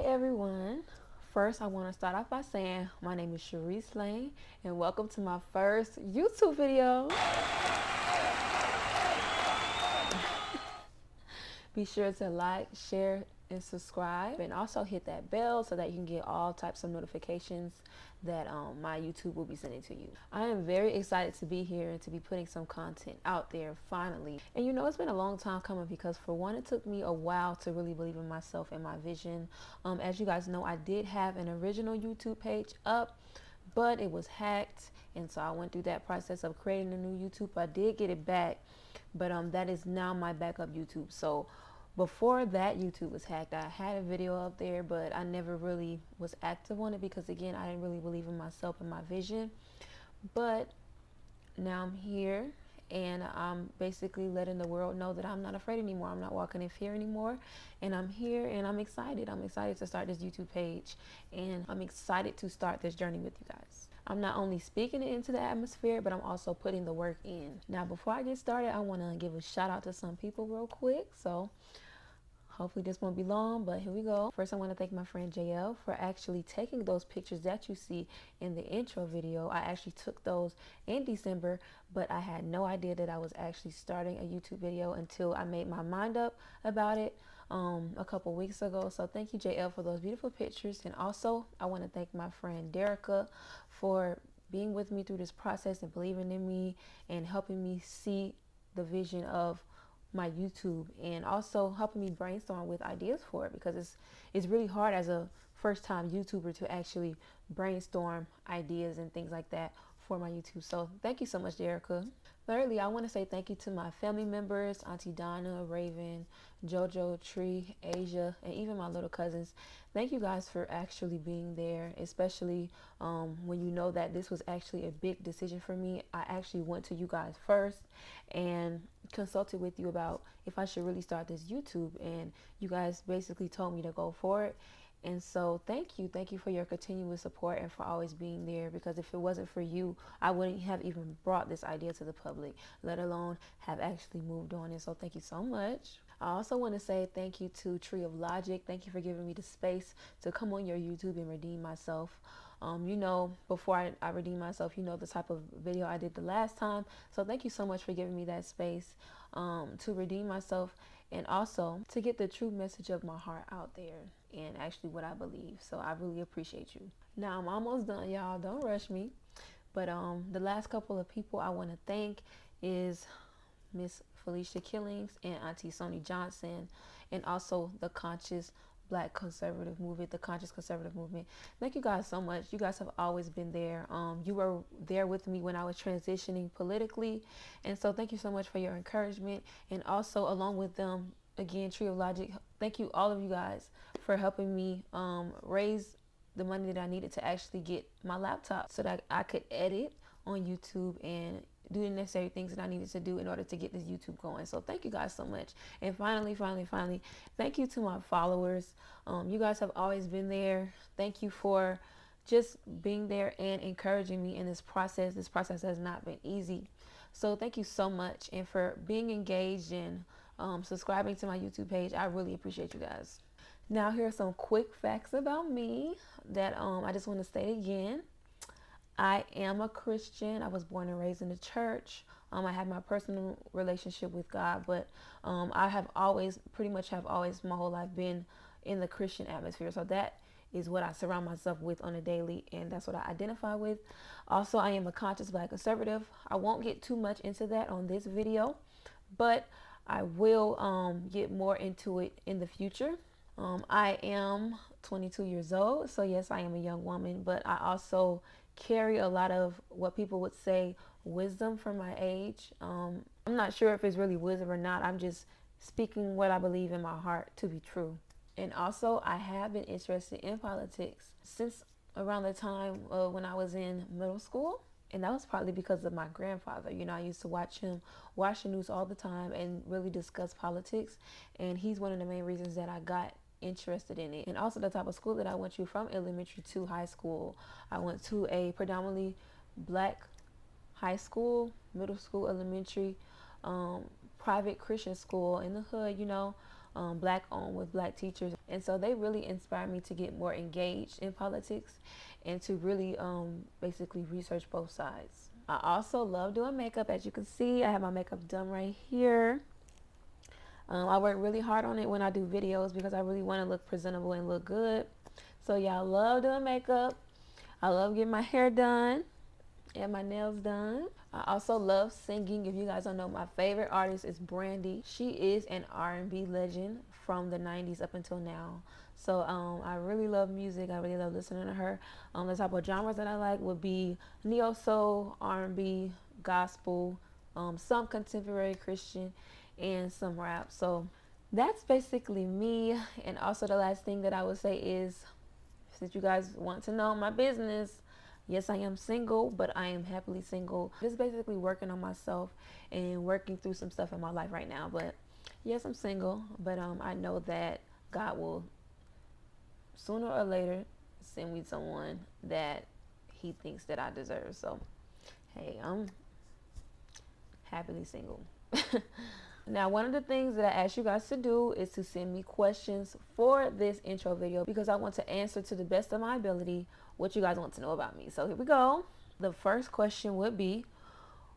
everyone. First, I want to start off by saying my name is Sharice Lane, and welcome to my first YouTube video. Be sure to like, share, and subscribe, and also hit that bell so that you can get all types of notifications that my YouTube will be sending to you. I am very excited to be here and to be putting some content out there finally. And you know, it's been a long time coming because for one, it took me a while to really believe in myself and my vision. As you guys know, I did have an original YouTube page up, but it was hacked, and so I went through that process of creating a new YouTube. I did get it back, but that is now my backup YouTube. So before that YouTube was hacked, I had a video up there, but I never really was active on it because, again, I didn't really believe in myself and my vision. But now I'm here, and I'm basically letting the world know that I'm not afraid anymore. I'm not walking in fear anymore, and I'm here, and I'm excited. I'm excited to start this YouTube page, and I'm excited to start this journey with you guys. I'm not only speaking it into the atmosphere, but I'm also putting the work in. Now, before I get started, I want to give a shout out to some people real quick. So hopefully this won't be long, but here we go. First, I want to thank my friend JL for actually taking those pictures that you see in the intro video. I actually took those in December, but I had no idea that I was actually starting a YouTube video until I made my mind up about it a couple weeks ago. So thank you, JL, for those beautiful pictures. And also, I want to thank my friend Derica for being with me through this process and believing in me and helping me see the vision of my YouTube, and also helping me brainstorm with ideas for it, because it's really hard as a first-time YouTuber to actually brainstorm ideas and things like that for my YouTube. So thank you so much, Derica. Thirdly, I want to say thank you to my family members, Auntie Donna, Raven, Jojo, Tree, Asia, and even my little cousins. Thank you guys for actually being there, especially when you know that this was actually a big decision for me. I actually went to you guys first and consulted with you about if I should really start this YouTube, and you guys basically told me to go for it. And so thank you for your continuous support and for always being there, because if it wasn't for you, I wouldn't have even brought this idea to the public, let alone have actually moved on. And so thank you so much. I also want to say thank you to Tree of Logic. Thank you for giving me the space to come on your YouTube and redeem myself. You know, before I redeem myself, you know the type of video I did the last time. So thank you so much for giving me that space to redeem myself, and also to get the true message of my heart out there and actually what I believe. So I really appreciate you. Now I'm almost done, y'all. Don't rush me. But the last couple of people I want to thank is Miss Felicia Killings and Auntie Sony Johnson, and also the Conscious Black Conservative Movement, the Conscious Conservative Movement. Thank you guys so much. You guys have always been there. You were there with me when I was transitioning politically, and so thank you so much for your encouragement. And also, along with them, again, Tree of Logic, thank you, all of you guys, for helping me raise the money that I needed to actually get my laptop so that I could edit on YouTube and do the necessary things that I needed to do in order to get this YouTube going. So thank you guys so much. And finally, thank you to my followers. You guys have always been there. Thank you for just being there and encouraging me in this process. This process has not been easy. So thank you so much. And for being engaged and subscribing to my YouTube page. I really appreciate you guys. Now, here are some quick facts about me that I just want to state again. I am a Christian. I was born and raised in the church. I have my personal relationship with God, but I have always, my whole life been in the Christian atmosphere. So that is what I surround myself with on a daily, and that's what I identify with. Also, I am a conscious Black conservative. I won't get too much into that on this video, but I will get more into it in the future. I am 22 years old, so yes, I am a young woman, but I also carry a lot of what people would say wisdom from my age. I'm not sure if it's really wisdom or not. I'm just speaking what I believe in my heart to be true. And also, I have been interested in politics since around the time when I was in middle school. And that was partly because of my grandfather. You know, I used to watch him watch the news all the time and really discuss politics. And he's one of the main reasons that I got interested in it. And also the type of school that I went to, from elementary to high school. I went to a predominantly Black high school, middle school, elementary, private Christian school in the hood, you know. black owned, with black teachers. And so they really inspired me to get more engaged in politics and to really basically research both sides. I also love doing makeup. As you can see, I have my makeup done right here. I work really hard on it when I do videos because I really want to look presentable and look good. So yeah, I love doing makeup. I love getting my hair done and my nails done. I also love singing. If you guys don't know, my favorite artist is Brandy. She is an R&B legend from the 90s up until now. So I really love music. I really love listening to her. The type of genres that I like would be neo soul, R&B, gospel, some contemporary Christian, and some rap. So that's basically me. And also the last thing that I would say is, since you guys want to know my business, yes, I am single, but I am happily single. Just basically working on myself and working through some stuff in my life right now. But yes, I'm single, but I know that God will sooner or later send me someone that he thinks that I deserve. So hey, I'm happily single. Now, one of the things that I ask you guys to do is to send me questions for this intro video, because I want to answer to the best of my ability what you guys want to know about me. So here we go. The first question would be,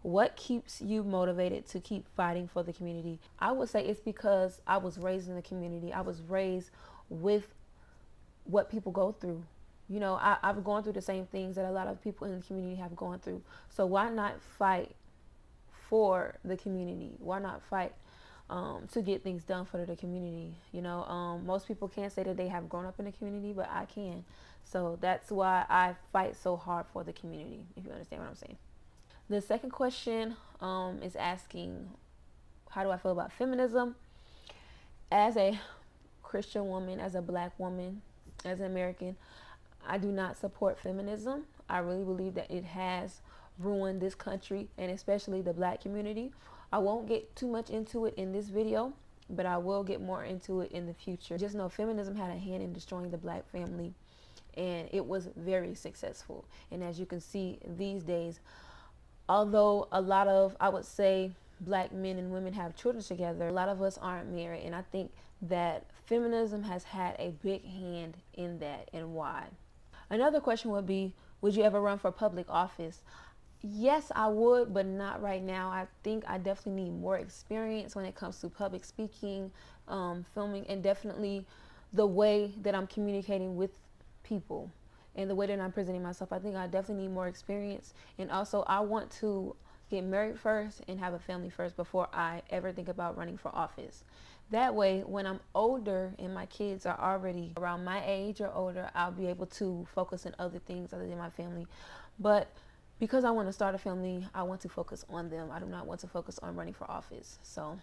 what keeps you motivated to keep fighting for the community? I would say it's because I was raised in the community. I was raised with what people go through. You know, I've gone through the same things that a lot of people in the community have gone through. So why not fight for the community? Why not fight to get things done for the community? You know, most people can't say that they have grown up in the community, but I can. So that's why I fight so hard for the community, if you understand what I'm saying. The second question is asking, how do I feel about feminism? As a Christian woman, as a black woman, as an American, I do not support feminism. I really believe that it has ruined this country, and especially the black community. I won't get too much into it in this video, but I will get more into it in the future. Just know feminism had a hand in destroying the black family, and it was very successful. And as you can see these days, although a lot of, I would say, black men and women have children together, a lot of us aren't married. And I think that feminism has had a big hand in that, and why. Another question would be, would you ever run for public office? Yes, I would, but not right now. I think I definitely need more experience when it comes to public speaking, filming, and definitely the way that I'm communicating with people and the way that I'm presenting myself. I think I definitely need more experience. And also, I want to get married first and have a family first before I ever think about running for office. That way, when I'm older and my kids are already around my age or older, I'll be able to focus on other things other than my family. But because I want to start a family, I want to focus on them. I do not want to focus on running for office. So,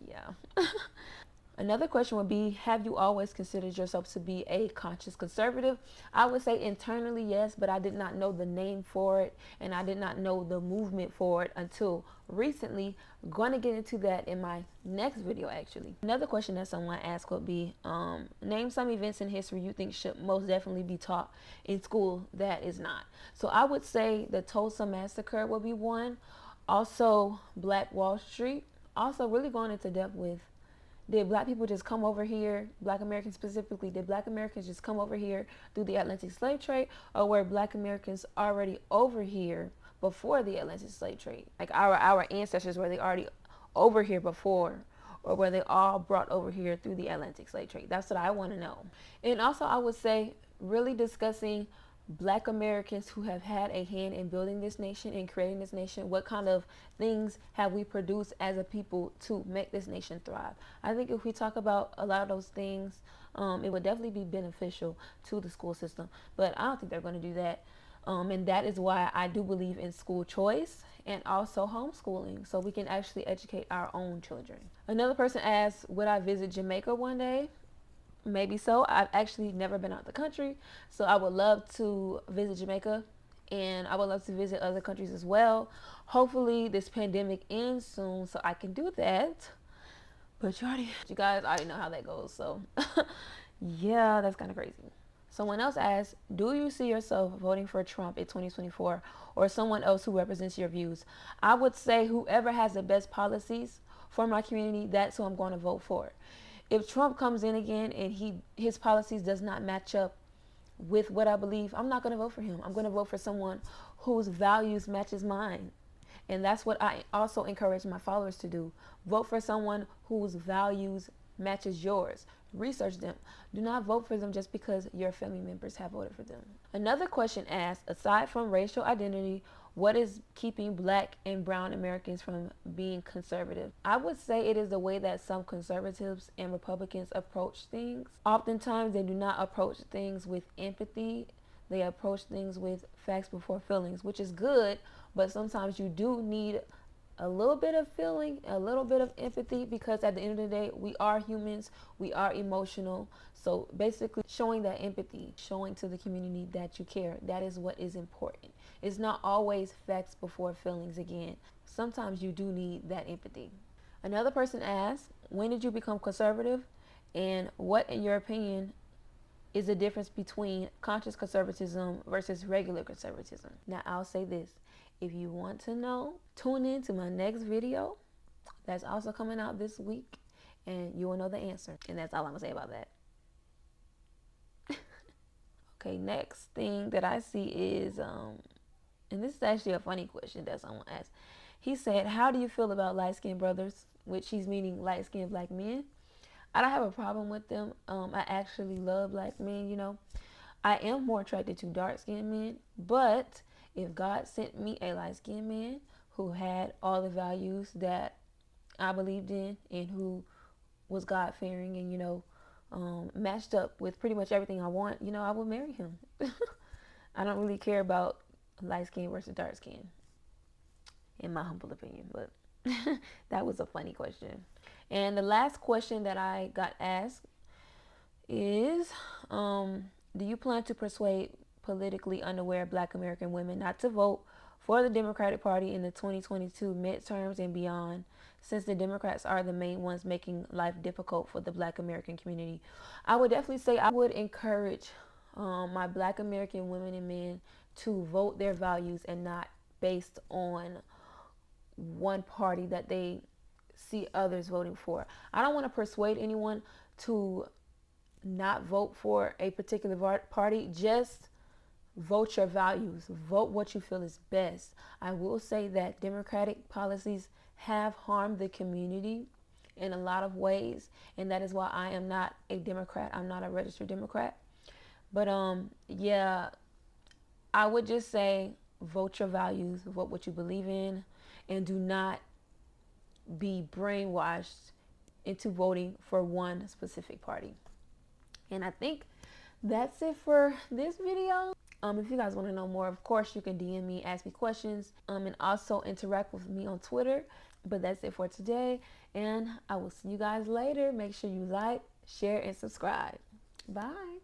yeah. Another question would be, have you always considered yourself to be a conscious conservative? I would say internally, yes, but I did not know the name for it, and I did not know the movement for it until recently. I'm going to get into that in my next video, actually. Another question that someone asked would be, name some events in history you think should most definitely be taught in school that is not. So I would say the Tulsa Massacre would be one. Also, Black Wall Street. Also, really going into depth with, did black people just come over here, black Americans specifically, did black Americans just come over here through the Atlantic slave trade, or were black Americans already over here before the Atlantic slave trade? Like our ancestors, were they already over here before, or were they all brought over here through the Atlantic slave trade? That's what I want to know. And also, I would say really discussing black Americans who have had a hand in building this nation and creating this nation. What kind of things have we produced as a people to make this nation thrive? I think if we talk about a lot of those things, it would definitely be beneficial to the school system. But I don't think they're going to do that. And that is why I do believe in school choice and also homeschooling, so we can actually educate our own children. Another person asked, would I visit Jamaica one day? Maybe so. I've actually never been out the country, so I would love to visit Jamaica, and I would love to visit other countries as well. Hopefully this pandemic ends soon so I can do that. But you guys already know how that goes, so yeah, that's kind of crazy. Someone else asked, do you see yourself voting for Trump in 2024 or someone else who represents your views? I would say whoever has the best policies for my community, that's who I'm going to vote for. If Trump comes in again and his policies does not match up with what I believe, I'm not going to vote for him. I'm going to vote for someone whose values matches mine. And that's what I also encourage my followers to do. Vote for someone whose values matches yours. Research them. Do not vote for them just because your family members have voted for them. Another question asked, aside from racial identity, what is keeping Black and brown Americans from being conservative? I would say it is the way that some conservatives and Republicans approach things. Oftentimes they do not approach things with empathy. They approach things with facts before feelings, which is good, but sometimes you do need a little bit of feeling, a little bit of empathy, because at the end of the day, we are humans, we are emotional. So basically showing that empathy, showing to the community that you care, that is what is important. It's not always facts before feelings again. Sometimes you do need that empathy. Another person asked, when did you become conservative? And what, in your opinion, is the difference between conscious conservatism versus regular conservatism? Now, I'll say this. If you want to know, tune in to my next video that's also coming out this week, and you will know the answer. And that's all I'm going to say about that. Okay, next thing that I see is, and this is actually a funny question that someone asked. He said, how do you feel about light-skinned brothers? Which he's meaning light-skinned Black men. I don't have a problem with them. I actually love Black men, you know. I am more attracted to dark-skinned men, but if God sent me a light-skinned man who had all the values that I believed in and who was God-fearing and, you know, matched up with pretty much everything I want, you know, I would marry him. I don't really care about light skin versus dark skin, in my humble opinion, but that was a funny question. And the last question that I got asked is, do you plan to persuade politically unaware Black American women not to vote for the Democratic Party in the 2022 midterms and beyond, since the Democrats are the main ones making life difficult for the Black American community? I would definitely say I would encourage my Black American women and men to vote their values and not based on one party that they see others voting for. I don't want to persuade anyone to not vote for a particular party. Just vote your values. Vote what you feel is best. I will say that Democratic policies have harmed the community in a lot of ways, and that is why I am not a Democrat. I'm not a registered Democrat. But yeah, I would just say vote your values, vote what you believe in, and do not be brainwashed into voting for one specific party. And I think that's it for this video. If you guys want to know more, of course, you can DM me, ask me questions, and also interact with me on Twitter. But that's it for today, and I will see you guys later. Make sure you like, share, and subscribe. Bye.